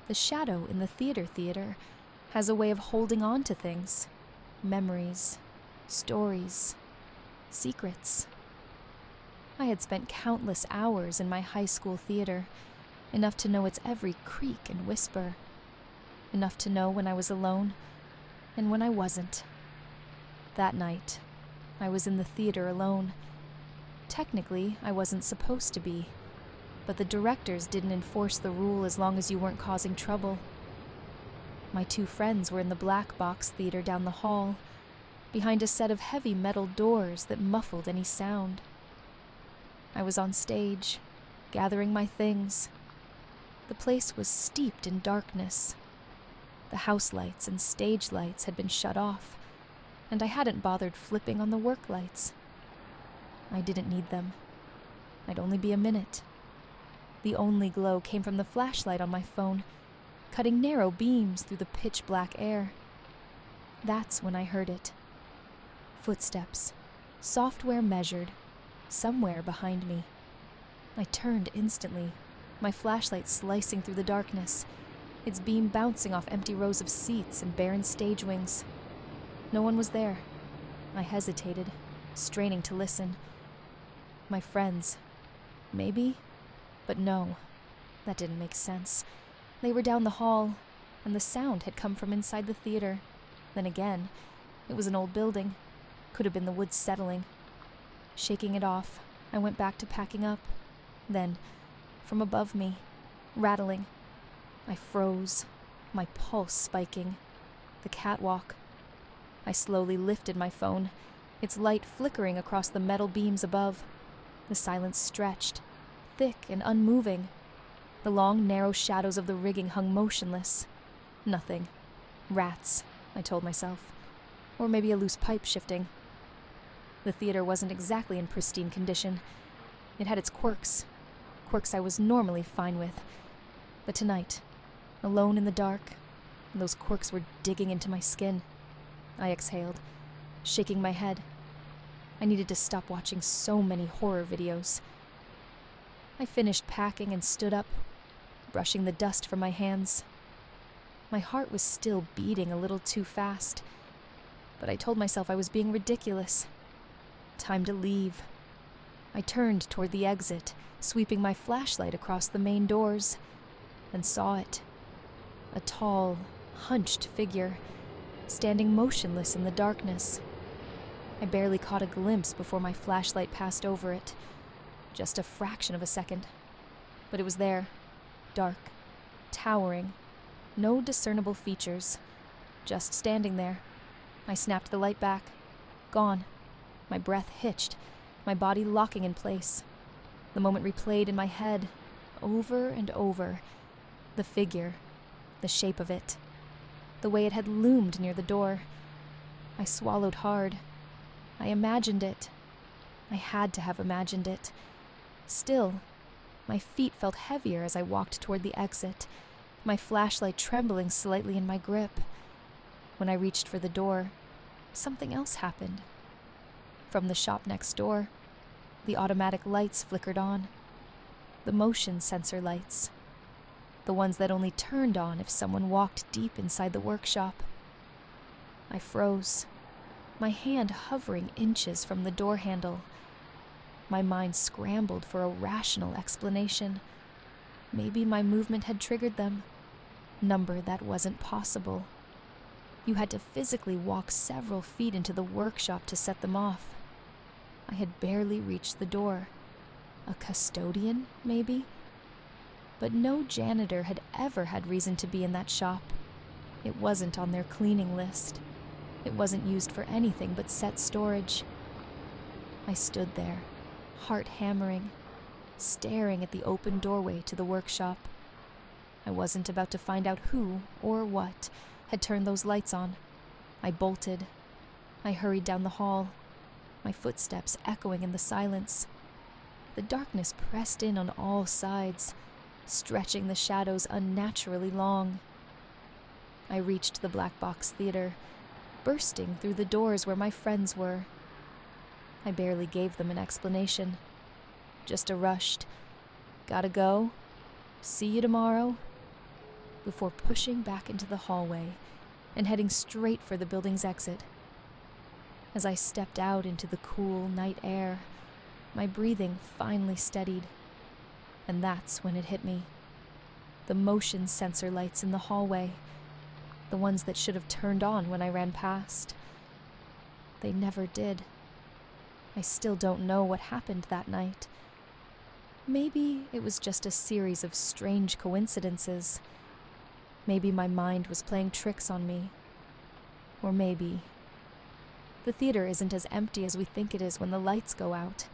The shadow in the theater has a way of holding on to things. Memories, stories, secrets. I had spent countless hours in my high school theater, enough to know its every creak and whisper, enough to know when I was alone and when I wasn't. That night, I was in the theater alone. Technically, I wasn't supposed to be, but the directors didn't enforce the rule as long as you weren't causing trouble. My two friends were in the black box theater down the hall, behind a set of heavy metal doors that muffled any sound. I was on stage, gathering my things. The place was steeped in darkness. The house lights and stage lights had been shut off, and I hadn't bothered flipping on the work lights. I didn't need them. I'd only be a minute. The only glow came from the flashlight on my phone, cutting narrow beams through the pitch-black air. That's when I heard it. Footsteps, software measured, somewhere behind me. I turned instantly, my flashlight slicing through the darkness, its beam bouncing off empty rows of seats and barren stage wings. No one was there. I hesitated, straining to listen. My friends. Maybe? But no. That didn't make sense. They were down the hall, and the sound had come from inside the theater. Then again, it was an old building. Could have been the woods settling. Shaking it off, I went back to packing up. Then, from above me, rattling, I froze, my pulse spiking. The catwalk. I slowly lifted my phone, its light flickering across the metal beams above. The silence stretched, thick and unmoving. The long, narrow shadows of the rigging hung motionless. Nothing. Rats, I told myself. Or maybe a loose pipe shifting. The theater wasn't exactly in pristine condition. It had its quirks. Quirks I was normally fine with. But tonight, alone in the dark, those quirks were digging into my skin. I exhaled, shaking my head. I needed to stop watching so many horror videos. I finished packing and stood up, brushing the dust from my hands. My heart was still beating a little too fast, but I told myself I was being ridiculous. Time to leave. I turned toward the exit, sweeping my flashlight across the main doors, and saw it. A tall, hunched figure, standing motionless in the darkness. I barely caught a glimpse before my flashlight passed over it. Just a fraction of a second. But it was there, dark, towering, no discernible features, just standing there. I snapped the light back. Gone. My breath hitched, my body locking in place. The moment replayed in my head, over and over. The figure, the shape of it, the way it had loomed near the door. I swallowed hard. I imagined it. I had to have imagined it. Still, my feet felt heavier as I walked toward the exit, my flashlight trembling slightly in my grip. When I reached for the door, something else happened. From the shop next door, the automatic lights flickered on. The motion sensor lights. The ones that only turned on if someone walked deep inside the workshop. I froze, my hand hovering inches from the door handle. My mind scrambled for a rational explanation. Maybe my movement had triggered them. Number that wasn't possible. You had to physically walk several feet into the workshop to set them off. I had barely reached the door. A custodian, maybe? But no janitor had ever had reason to be in that shop. It wasn't on their cleaning list. It wasn't used for anything but set storage. I stood there, heart hammering, staring at the open doorway to the workshop. I wasn't about to find out who or what had turned those lights on. I bolted. I hurried down the hall, my footsteps echoing in the silence. The darkness pressed in on all sides, stretching the shadows unnaturally long. I reached the black box theater, bursting through the doors where my friends were. I barely gave them an explanation. Just a rushed, "Gotta go? See you tomorrow?" before pushing back into the hallway and heading straight for the building's exit. As I stepped out into the cool night air, my breathing finally steadied. And that's when it hit me. The motion sensor lights in the hallway, the ones that should have turned on when I ran past. They never did. I still don't know what happened that night. Maybe it was just a series of strange coincidences. Maybe my mind was playing tricks on me. Or maybe the theater isn't as empty as we think it is when the lights go out.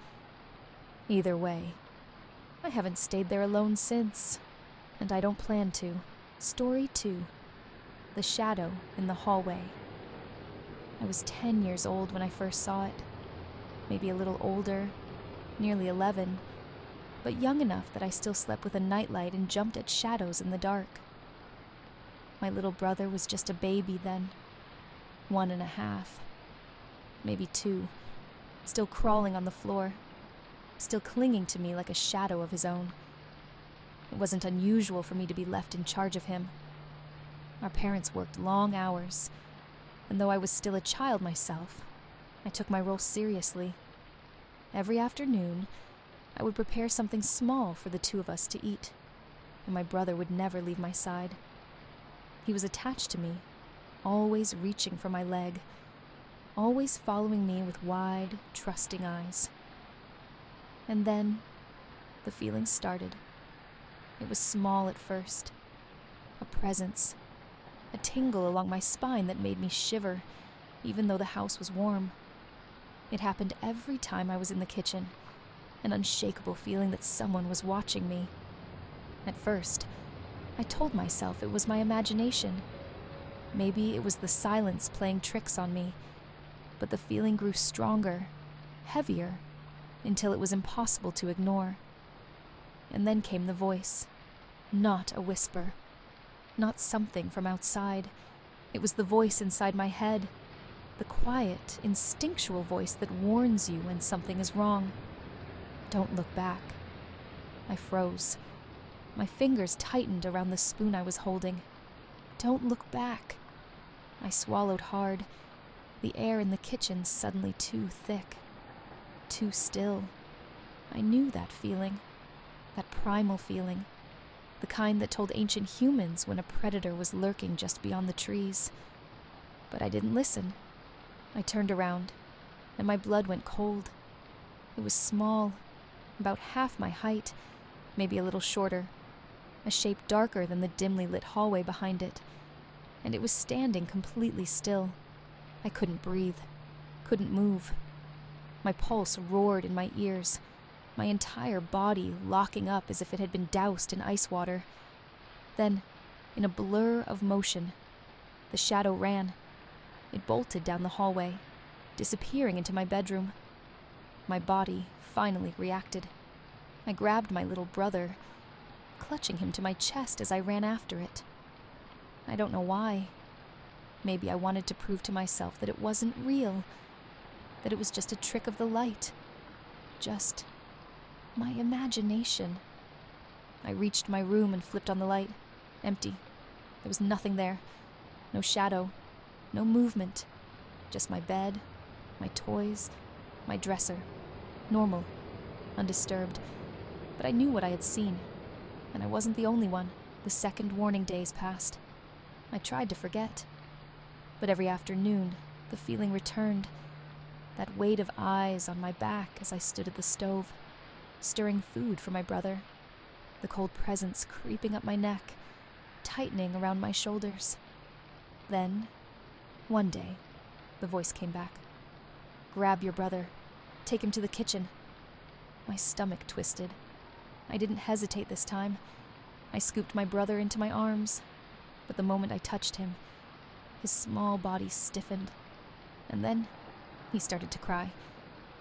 Either way, I haven't stayed there alone since, and I don't plan to. Story 2. The Shadow in the Hallway. I was 10 years old when I first saw it. Maybe a little older, nearly 11, but young enough that I still slept with a nightlight and jumped at shadows in the dark. My little brother was just a baby then, 1.5, maybe 2, still crawling on the floor, still clinging to me like a shadow of his own. It wasn't unusual for me to be left in charge of him. Our parents worked long hours, and though I was still a child myself, I took my role seriously. Every afternoon, I would prepare something small for the two of us to eat, and my brother would never leave my side. He was attached to me, always reaching for my leg, always following me with wide, trusting eyes. And then, the feeling started. It was small at first. A presence, a tingle along my spine that made me shiver, even though the house was warm. It happened every time I was in the kitchen, an unshakable feeling that someone was watching me. At first, I told myself it was my imagination. Maybe it was the silence playing tricks on me, but the feeling grew stronger, heavier, until it was impossible to ignore. And then came the voice. Not a whisper. Not something from outside. It was the voice inside my head. The quiet, instinctual voice that warns you when something is wrong. Don't look back. I froze. My fingers tightened around the spoon I was holding. Don't look back. I swallowed hard. The air in the kitchen suddenly too thick. Too still. I knew that feeling. That primal feeling. The kind that told ancient humans when a predator was lurking just beyond the trees. But I didn't listen. I turned around, and my blood went cold. It was small, about half my height, maybe a little shorter, a shape darker than the dimly lit hallway behind it, and it was standing completely still. I couldn't breathe, couldn't move. My pulse roared in my ears, my entire body locking up as if it had been doused in ice water. Then, in a blur of motion, the shadow ran. It bolted down the hallway, disappearing into my bedroom. My body finally reacted. I grabbed my little brother, clutching him to my chest as I ran after it. I don't know why. Maybe I wanted to prove to myself that it wasn't real, that it was just a trick of the light. Just my imagination. I reached my room and flipped on the light. Empty. There was nothing there. No shadow. No movement. Just my bed, my toys, my dresser. Normal. Undisturbed. But I knew what I had seen. And I wasn't the only one. The second warning days passed. I tried to forget. But every afternoon, the feeling returned. That weight of eyes on my back as I stood at the stove, stirring food for my brother. The cold presence creeping up my neck, tightening around my shoulders. Then, one day, the voice came back. Grab your brother. Take him to the kitchen. My stomach twisted. I didn't hesitate this time. I scooped my brother into my arms, but the moment I touched him, his small body stiffened, and then he started to cry.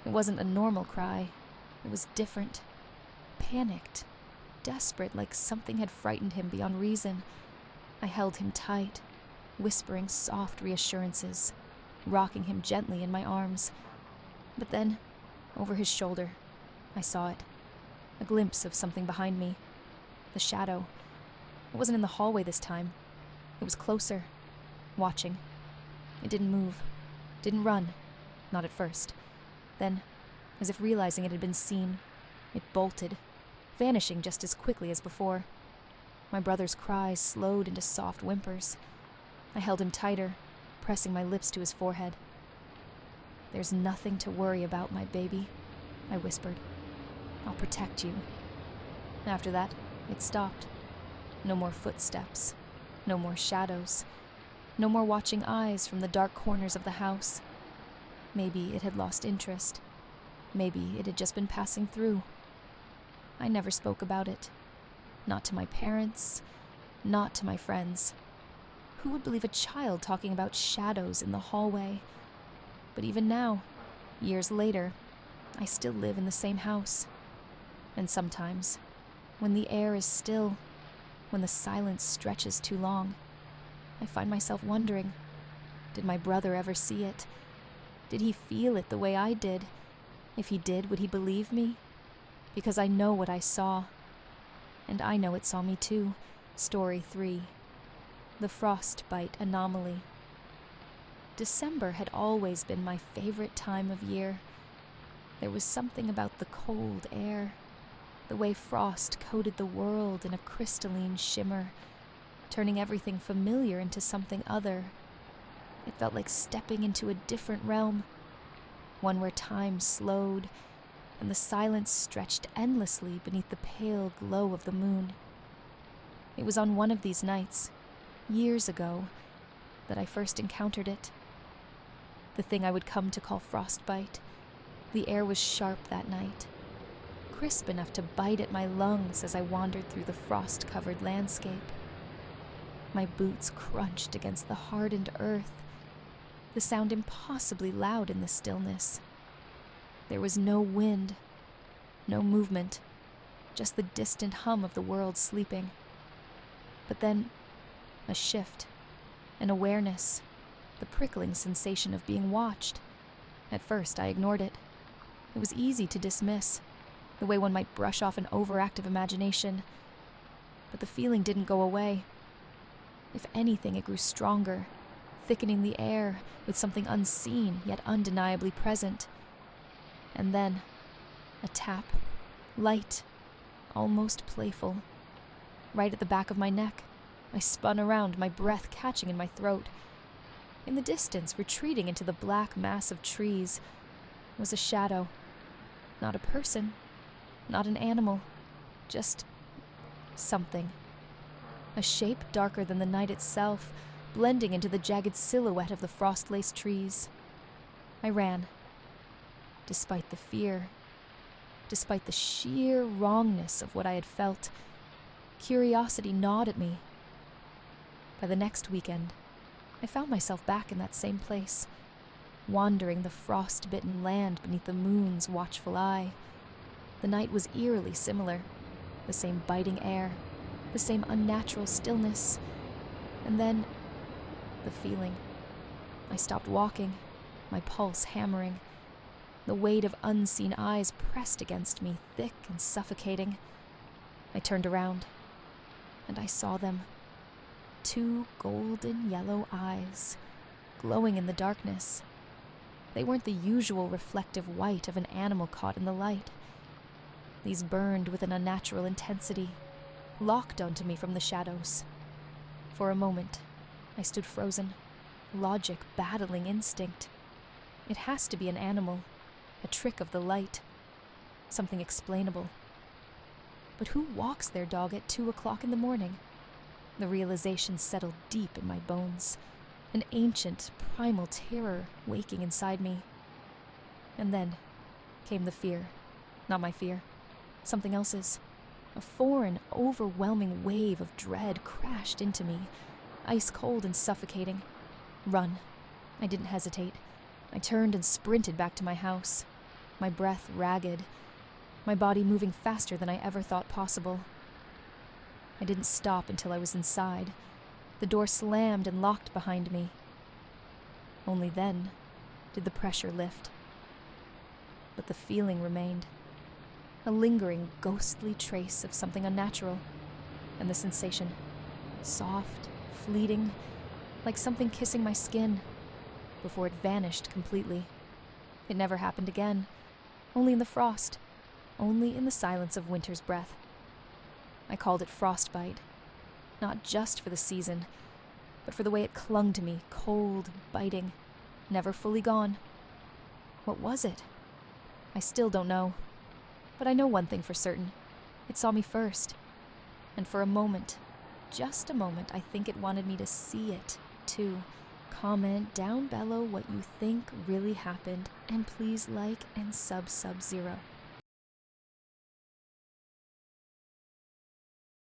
It wasn't a normal cry. It was different. Panicked. Desperate, like something had frightened him beyond reason. I held him tight, whispering soft reassurances, rocking him gently in my arms. But then, over his shoulder, I saw it. A glimpse of something behind me. The shadow. It wasn't in the hallway this time. It was closer, watching. It didn't move, didn't run, not at first. Then, as if realizing it had been seen, it bolted, vanishing just as quickly as before. My brother's cries slowed into soft whimpers. I held him tighter, pressing my lips to his forehead. "There's nothing to worry about, my baby," I whispered. "I'll protect you." After that, it stopped. No more footsteps, no more shadows, no more watching eyes from the dark corners of the house. Maybe it had lost interest. Maybe it had just been passing through. I never spoke about it. Not to my parents, not to my friends. Who would believe a child talking about shadows in the hallway? But even now, years later, I still live in the same house. And sometimes, when the air is still, when the silence stretches too long, I find myself wondering, did my brother ever see it? Did he feel it the way I did? If he did, would he believe me? Because I know what I saw. And I know it saw me too. Story 3. The Frostbite Anomaly. December had always been my favorite time of year. There was something about the cold air, the way frost coated the world in a crystalline shimmer, turning everything familiar into something other. It felt like stepping into a different realm, one where time slowed and the silence stretched endlessly beneath the pale glow of the moon. It was on one of these nights, years ago, that I first encountered it. The thing I would come to call frostbite. The air was sharp that night, crisp enough to bite at my lungs as I wandered through the frost-covered landscape. My boots crunched against the hardened earth, the sound impossibly loud in the stillness. There was no wind, no movement, just the distant hum of the world sleeping. But then, a shift, an awareness, the prickling sensation of being watched. At first, I ignored it. It was easy to dismiss, the way one might brush off an overactive imagination. But the feeling didn't go away. If anything, it grew stronger, thickening the air with something unseen yet undeniably present. And then, a tap, light, almost playful. Right at the back of my neck, I spun around, my breath catching in my throat. In the distance, retreating into the black mass of trees, was a shadow. Not a person, not an animal, just something. A shape darker than the night itself, blending into the jagged silhouette of the frost-laced trees. I ran. Despite the fear, despite the sheer wrongness of what I had felt, curiosity gnawed at me. By the next weekend, I found myself back in that same place, wandering the frost-bitten land beneath the moon's watchful eye. The night was eerily similar, the same biting air, the same unnatural stillness, and then the feeling. I stopped walking, my pulse hammering. The weight of unseen eyes pressed against me, thick and suffocating. I turned around, and I saw them. 2 golden yellow eyes, glowing in the darkness. They weren't the usual reflective white of an animal caught in the light. These burned with an unnatural intensity, locked onto me from the shadows. For a moment, I stood frozen, logic battling instinct. It has to be an animal, a trick of the light, something explainable. But who walks their dog at 2 o'clock in the morning? The realization settled deep in my bones, an ancient, primal terror waking inside me. And then came the fear. Not my fear, something else's. A foreign, overwhelming wave of dread crashed into me, ice cold and suffocating. Run. I didn't hesitate. I turned and sprinted back to my house, my breath ragged, my body moving faster than I ever thought possible. I didn't stop until I was inside. The door slammed and locked behind me. Only then did the pressure lift. But the feeling remained, a lingering, ghostly trace of something unnatural, and the sensation, soft, fleeting, like something kissing my skin, before it vanished completely. It never happened again, only in the frost, only in the silence of winter's breath. I called it frostbite, not just for the season, but for the way it clung to me, cold, biting, never fully gone. What was it? I still don't know. But I know one thing for certain. It saw me first. And for a moment, just a moment, I think it wanted me to see it, too. Comment down below what you think really happened, and please like and sub-zero.